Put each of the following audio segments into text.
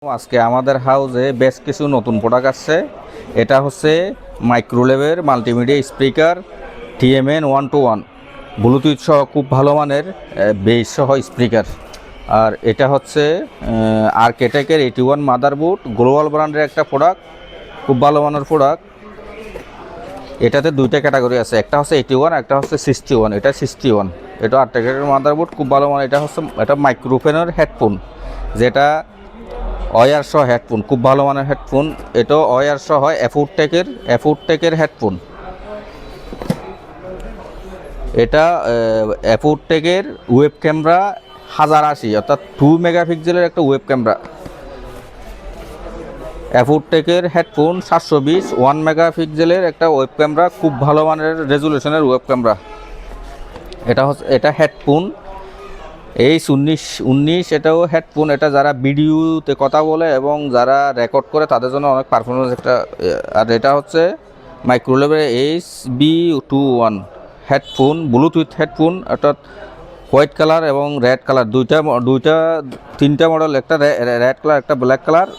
আজকে আমাদের হাউসে বেশ কিছু নতুন প্রোডাক্ট আসছে। এটা হচ্ছে মাইক্রোওয়েভের মাল্টিমিডিয়া স্পিকার TMN 121 ব্লুটুথ সহ খুব ভালো মানের বেস সহ স্পিকার। আর এটা হচ্ছে আর্কেটেকের 81 মাদারবোর্ড গ্লোবাল ব্র্যান্ডের একটা প্রোডাক্ট, খুব ভালো মানের প্রোডাক্ট। এটাতে দুইটা ক্যাটাগরি আছে, একটা হচ্ছে 81, একটা হচ্ছে 61। এটা 61, এটা আর্কেটেকের মাদারবোর্ড খুব ভালো মানের। এটা মাইক্রোফোনের হেডফোন, যেটা ওয়্যার সহ হেডফোন, খুব ভালো মানের হেডফোন। এটাও ওয়্যার সহ এফোর্টেকের হেডফোন। এটা এফোর্টেকের ওয়েব ক্যামেরা 1080, অর্থাৎ 2 মেগাপিক্সেলের একটা ওয়েব ক্যামেরা। এফোর্টেকের হেডফোন 720 1 মেগাপিক্সেলের একটা ওয়েব ক্যামেরা, খুব ভালো মানের রেজুলেশনের ওয়েব ক্যামেরা। এটা হেডফোন এইচ 19, এটাও হেডফোন। এটা যারা ভিডিওতে কথা বলে এবং যারা রেকর্ড করে তাদের জন্য অনেক পারফরমেন্স একটা। আর এটা হচ্ছে মাইক্রোওয়েভের HB21 হেডফোন, ব্লুটুথ হেডফোন, অর্থাৎ হোয়াইট কালার এবং রেড কালার, তিনটা মডেল, একটা রেড কালার, একটা ব্ল্যাক কালার,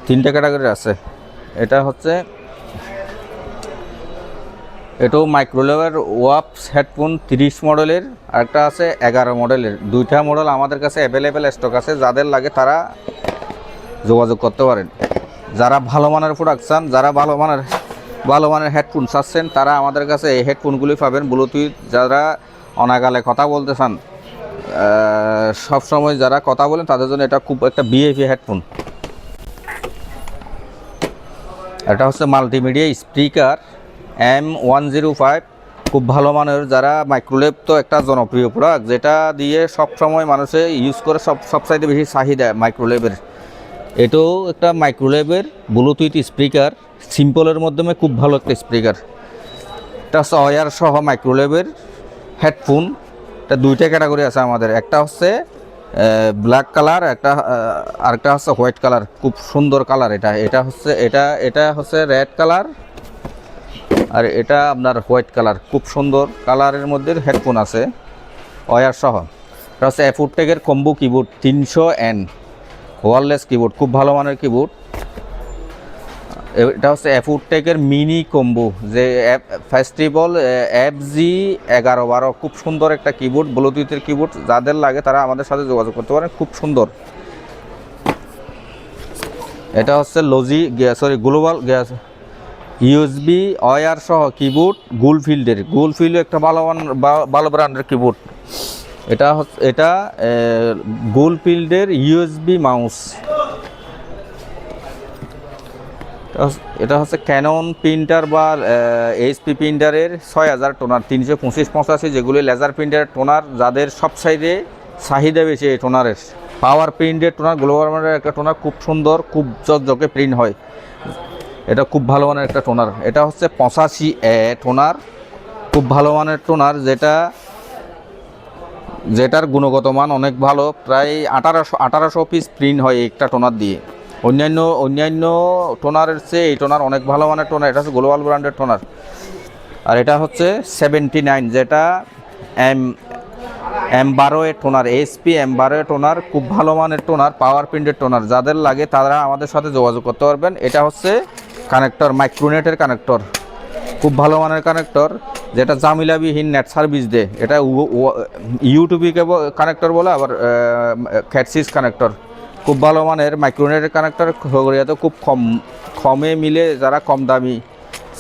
তিনটা ক্যাটাগরি আছে। এটাও মাইক্রোওয়েভের ওয়াপস হেডফোন 30 মডেলের, আরেকটা আছে 11 মডেলের। দুইটা মডেল আমাদের কাছে অ্যাভেলেবেল স্টক আছে, যাদের লাগে তারা যোগাযোগ করতে পারেন। যারা ভালো মানের প্রোডাক্ট চান, যারা ভালো মানের হেডফোন চাচ্ছেন, তারা আমাদের কাছে এই হেডফোনগুলি পাবেন। ব্লুটুথ যারা অনাগালে কথা বলতে চান, সবসময় যারা কথা বলেন তাদের জন্য এটা খুব একটা ভিআইপি হেডফোন। এটা হচ্ছে মাল্টিমিডিয়া স্পিকার M105, খুব ভালো মানের। যারা মাইক্রোওয়েভ তো একটা জনপ্রিয় প্রোডাক্ট, যেটা দিয়ে সব সময় মানুষে ইউজ করে, সবচাইতে বেশি চাহিদা মাইক্রোওয়েভের। এটাও একটা মাইক্রোওয়েভের ব্লুটুথ স্পিকার, সিম্পলের মাধ্যমে খুব ভালো একটা স্পিকার। এটা হচ্ছে ওয়্যার সহ মাইক্রোওয়েভের হেডফোন। এটা দুইটা ক্যাটাগরি আছে আমাদের, একটা হচ্ছে ব্ল্যাক কালার, আরেকটা হচ্ছে হোয়াইট কালার, খুব সুন্দর কালার। এটা হচ্ছে রেড কালার, আর এটা আপনার হোয়াইট কালার, খুব সুন্দর কালারের মধ্যে হেডফোন আছে ওয়্যার সহ। এটা হচ্ছে এফোর্টেকের combo keyboard 300N wireless keyboard, খুব ভালো মানের কিবোর্ড। এটা হচ্ছে এফোর্টেকের মিনি কম্বো, যে ফেস্টিভ্যাল FG1112, খুব সুন্দর একটা কিবোর্ড, ব্লুটুথের কিবোর্ড। যাদের লাগে তারা আমাদের সাথে যোগাযোগ করতে পারেন, খুব সুন্দর। এটা হচ্ছে গ্লোবাল USB ওয়্যার সহ কিবোর্ড, গোলফিল্ড একটা ভালো ব্র্যান্ডের কিবোর্ড। এটা গোলফিল্ডের USB মাউস। এটা হচ্ছে ক্যানন প্রিন্টার বা HP প্রিন্টারের 6000 টোনার 325-85, যেগুলি লেজার প্রিন্টারের টোনার, যাদের সব সাইডে চাহিদা বেশি এই টোনারের। পাওয়ার প্রিন্টের টোনার, গ্লোবাল ব্র্যান্ডের একটা টোনার, খুব সুন্দর, খুব ঝকঝকে প্রিন্ট হয়। এটা খুব ভালো মানের একটা টোনার। এটা হচ্ছে 85A টোনার, খুব ভালো মানের টোনার, যেটার গুণগত মান অনেক ভালো। প্রায় 1800 পিস প্রিন্ট হয় একটা টোনার দিয়ে। অন্যান্য টোনারের চেয়ে এই টোনার অনেক ভালো মানের টোনার। এটা হচ্ছে গ্লোবাল ব্র্যান্ডের টোনার। আর এটা হচ্ছে 79, যেটা M12 toner, HP M12 toner, খুব ভালো মানের টোনার, পাওয়ার প্রিন্টের টোনার। যাদের লাগে তারা আমাদের সাথে যোগাযোগ করতে পারবেন। এটা হচ্ছে কানেক্টর, মাইক্রোনেটের কানেক্টর, খুব ভালো মানের কানেক্টর, যেটা জামিলাবিহীন নেট সার্ভিস দেয়। এটা ইউটিউবি কানেক্টর বলে, আবার ক্যাটসিস কানেক্টর, খুব ভালো মানের মাইক্রোনেটের কানেক্টর। খগড়িয়াতে খুব কমে মিলে, যারা কম দামি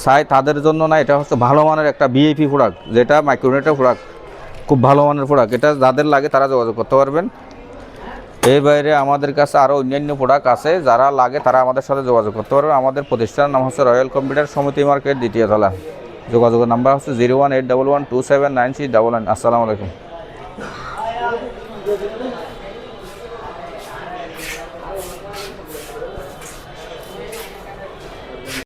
চায় তাদের জন্য না, এটা হচ্ছে ভালো মানের একটা ভিআইপি প্রোডাক্ট, যেটা মাইক্রোনেটের প্রোডাক্ট, খুব ভালো মানের প্রোডাক্ট। এটা যাদের লাগে তারা যোগাযোগ করতে পারবেন। এর বাইরে আমাদের কাছে আরও অন্যান্য প্রোডাক্ট আছে, যারা লাগে তারা আমাদের সাথে যোগাযোগ করতে পারবে। আমাদের প্রতিষ্ঠানের নাম হচ্ছে রয়্যাল কম্পিউটার সমিতি মার্কেট, দ্বিতীয় তলা। যোগাযোগের নাম্বার হচ্ছে 01811279699। আসসালামু আলাইকুম।